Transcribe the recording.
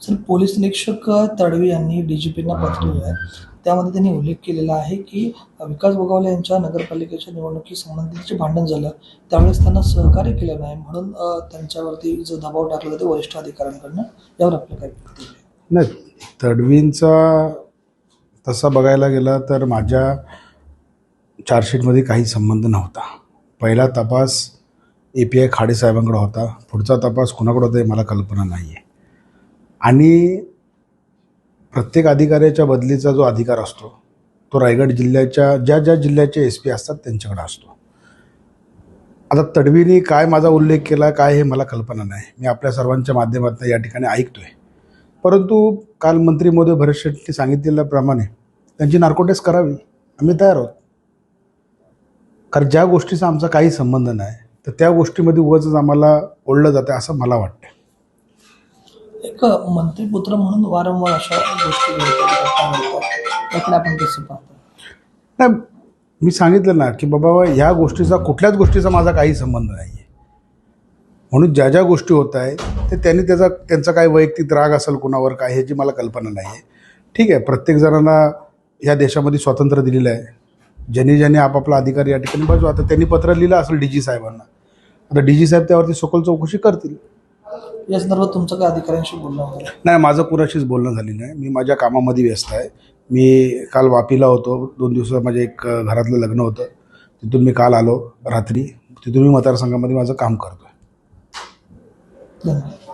Sir, police निरीक्षक तडवी यांनी डीजीपींना पत्र लिहिलं आहे. त्यामध्ये त्यांनी उल्लेख केलेला आहे की विकास गोगावले यांच्या नगरपालिकेच्या निवडणुकीसंबंधित जे भांडण झालं त्यावेळेस त्यांना सहकार्य केलं नाही म्हणून त्यांच्यावरती जो दबाव टाकला जातो वरिष्ठ अधिकाऱ्यांकडनं, यावर आपलं काय प्रतिक्रिया आहे? नाही, तडवींचा तसा बघायला गेला तर माझ्या चार्जशीटमध्ये काही संबंध नव्हता. पहिला तपास API खाडे साहेबांकडे होता, पुढचा तपास कुणाकडे होता हे मला कल्पना नाही आहे. आणि प्रत्येक अधिकाऱ्याच्या बदलीचा जो अधिकार असतो तो रायगड जिल्ह्याच्या ज्या जिल्ह्याचे SP असतात त्यांच्याकडे असतो. आता तडवीने काय माझा उल्लेख केला काय हे मला कल्पना नाही, मी आपल्या सर्वांच्या माध्यमातून या ठिकाणी ऐकतो आहे. परंतु काल मंत्री महोदय भरत शेट्टी सांगितलेल्याप्रमाणे त्यांची नार्कोटेस्ट करावी, आम्ही तयार आहोत. कारण ज्या गोष्टीचा आमचा काही संबंध नाही तर त्या गोष्टीमध्ये उगाचच आम्हाला ओढलं जातं असं मला वाटतं. एक मंत्रीपुत्र म्हणून वारंवार अशा गोष्टी घडतात, त्याकडे आपण कसं पाहतो? नाही, मी सांगितलं ना की बाबा ह्या गोष्टीचा कुठल्याच गोष्टीचा माझा काही संबंध नाही आहे. म्हणून ज्या ज्या गोष्टी होत आहे ते त्यांनी त्यांचा काय वैयक्तिक राग असेल कुणावर काय ह्याची मला कल्पना नाही आहे. ठीक आहे, प्रत्येक जणांना ह्या देशामध्ये स्वातंत्र्य दिलेलं आहे, ज्यांनी आपापला अधिकार या ठिकाणी बजावा. आता त्यांनी पत्र लिहिलं असेल DG साहेबांना, आता DG साहेब त्यावरती सखोल चौकशी करतील. या संदर्भात तुमचं काय अधिकाऱ्यांशी बोलणं झालं? नाही, माझं कुणाशीच बोलणं झालेलं नाही. मी माझ्या कामामध्ये व्यस्त आहे. मी काल वापीला होतो, 2 दिवसात माझे एक घरातलं लग्न होतं, तिथून मी काल आलो रात्री, तिथून मी मतदारसंघामध्ये माझं काम करतो आहे. धन्यवाद.